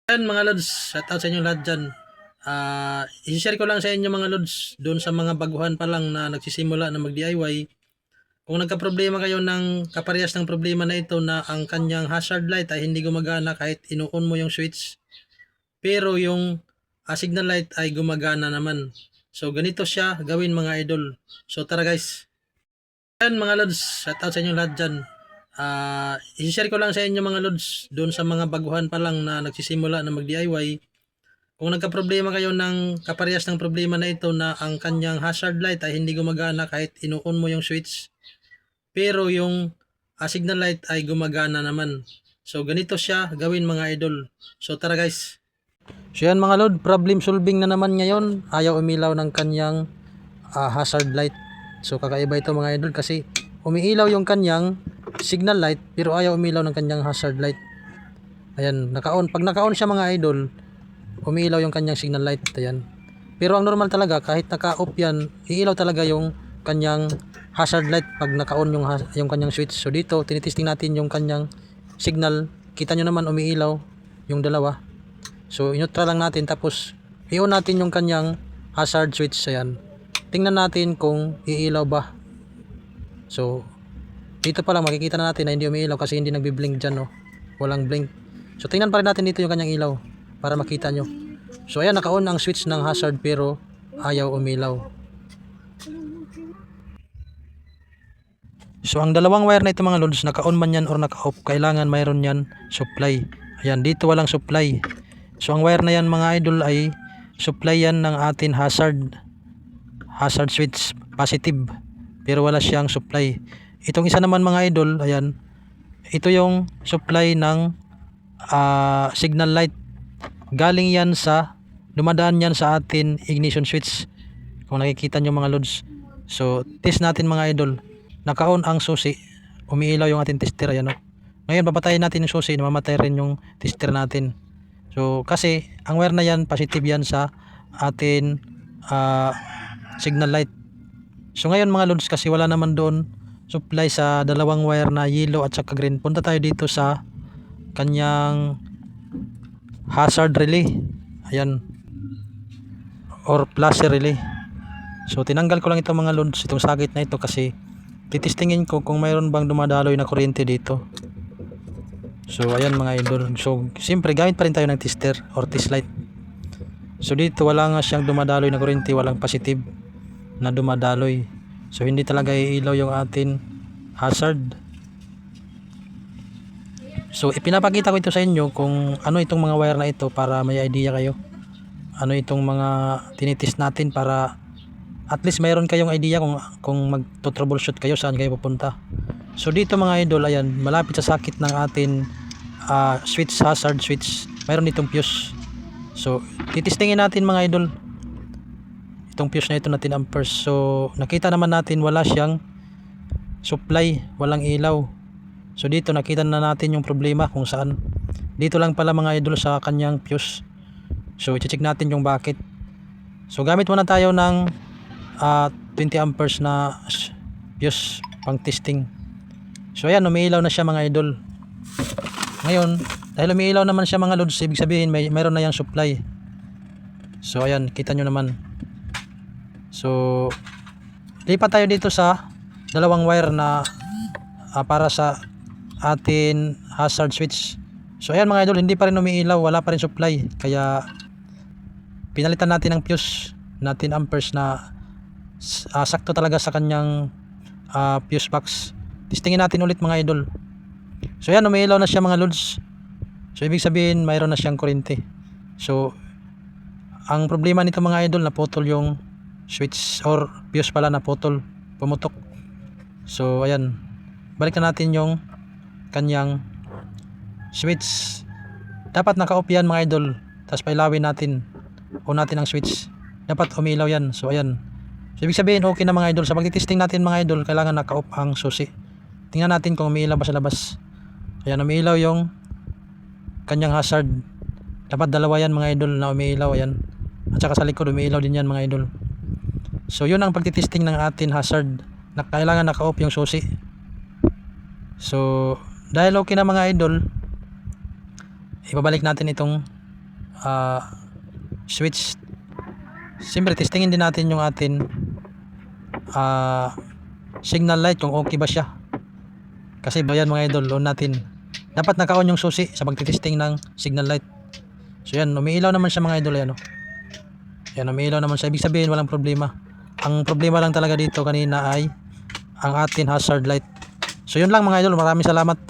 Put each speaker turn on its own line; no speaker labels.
Yan mga lods, shout out sa inyo lahat dyan. I-share ko lang sa inyo mga lods, doon sa mga baguhan pa lang na nagsisimula na mag-DIY. Kung nagka-problema kayo ng kaparehas ng problema na ito na ang kanyang hazard light ay hindi gumagana kahit inuon mo yung switch. Pero yung signal light ay gumagana naman. So ganito siya gawin mga idol. So tara guys. Yan mga lods, shout out sa inyo lahat dyan. I-share ko lang sa inyo mga lods, doon sa mga baguhan pa lang na nagsisimula na mag-DIY. Kung nagka-problema kayo ng kaparehas ng problema na ito na ang kanyang hazard light ay hindi gumagana kahit inuon mo yung switch. Pero yung signal light ay gumagana naman. So ganito siya gawin mga idol. So tara guys. So yan mga lord, problem solving na naman ngayon. Ayaw umilaw ng kanyang hazard light. So kakaiba ito mga idol kasi umiilaw yung kanyang signal light pero ayaw umilaw ng kanyang hazard light. Ayan, naka-on. Pag naka-on siya mga idol, umiilaw yung kanyang signal light. Ayan. Pero ang normal talaga, kahit naka-off yan, iilaw talaga yung kanyang hazard light pag naka-on yung kanyang switch. So dito, tinitesting natin yung kanyang signal. Kita nyo naman umiilaw yung dalawa. So i-neutral lang natin tapos i-on natin yung kanyang hazard switch. Ayan. Tingnan natin kung iilaw ba. So dito pa lang makikita na natin na hindi umiilaw kasi hindi nagbi-blink dyan. No? Walang blink. So tingnan pa rin natin dito yung kanyang ilaw para makita nyo. So ayan, naka-on ang switch ng hazard pero ayaw umilaw. So ang dalawang wire na ito mga lods, naka-on man yan or naka-off, kailangan mayroon yan supply. Ayan, dito walang supply. So ang wire na yan mga idol ay supply yan ng atin hazard switch positive pero wala siyang supply. Itong isa naman mga idol, ayan, ito yung supply ng signal light. Galing yan sa, dumadaan yan sa atin ignition switch kung nakikita nyo mga lods. So test natin mga idol, naka-on ang susi, umiilaw yung ating tester. Ayan, oh. Ngayon papatayin natin yung susi, mamatay rin yung tester natin. So kasi ang wire na yan, positive yan sa atin signal light. So ngayon mga lods, kasi wala naman doon supply sa dalawang wire na yellow at saka green, punta tayo dito sa kanyang hazard relay. Ayan, or flasher relay. So tinanggal ko lang ito mga lods, itong sagit na ito kasi titistingin ko kung mayroon bang dumadaloy na kuryente dito. So ayan mga idol, so siyempre gamit pa rin tayo ng tester or test light. So dito wala nga siyang dumadaloy na kuryente, walang positive na dumadaloy. So hindi talaga iilaw yung atin hazard. So ipinapakita ko ito sa inyo kung ano itong mga wire na ito para may idea kayo. Ano itong mga tinitest natin para at least mayroon kayong idea kung magto-troubleshoot kayo saan kayo pupunta. So dito mga idol, ayan, malapit sa sakit ng atin switch, hazard switch, mayroon itong fuse. So titistingin natin mga idol itong fuse na ito natin amperes. So nakita naman natin wala siyang supply, walang ilaw. So dito nakita na natin yung problema kung saan. Dito lang pala mga idol sa kanyang fuse. So i-check natin yung bakit. So gamit muna tayo ng 20 amperes na fuse pang testing. So ayan, umiilaw na siya mga idol. Ngayon, dahil umiilaw naman siya mga lods, ibig sabihin mayroon na yung supply. So ayan, kita nyo naman. So lipat tayo dito sa dalawang wire na para sa atin hazard switch. So ayan mga idol, hindi pa rin umiilaw, wala pa rin supply. Kaya pinalitan natin ang fuse natin amperes na sakto talaga sa kanyang fuse box. Testingin natin ulit mga idol. So ayan, umiilaw na siya mga lods. So ibig sabihin mayroon na siyang kuryente. So ang problema nito mga idol, naputol yung switch or fuse pala, naputol, pumutok. So ayan, balik na natin yung kanyang switch. Dapat naka-off yan mga idol, tapos pailawin natin, on natin ang switch, dapat umiilaw yan. So ayan, so ibig sabihin okay na mga idol. Sa pagtitesting natin mga idol, kailangan naka-off ang susi. Tingnan natin kung umiilaw ba sa labas. Ayan, umiilaw yung kanyang hazard. Dapat dalawa yan mga idol na umiilaw. Ayan, at saka sa likod umiilaw din yan mga idol. So yun ang pagtitesting ng atin hazard, na kailangan naka-off yung susi. So dahil okay na mga idol, ibabalik natin itong switch. Siyempre testingin din natin yung atin signal light kung okay ba siya. Kasi bayan mga idol, on natin. Dapat naka-on yung susi sa pagtitesting ng signal light. So yan, umiilaw naman siya mga idol. Yan, no? Yan, umiilaw naman siya. Ibig sabihin walang problema. Ang problema lang talaga dito kanina ay ang atin hazard light. So yun lang mga idol, maraming salamat.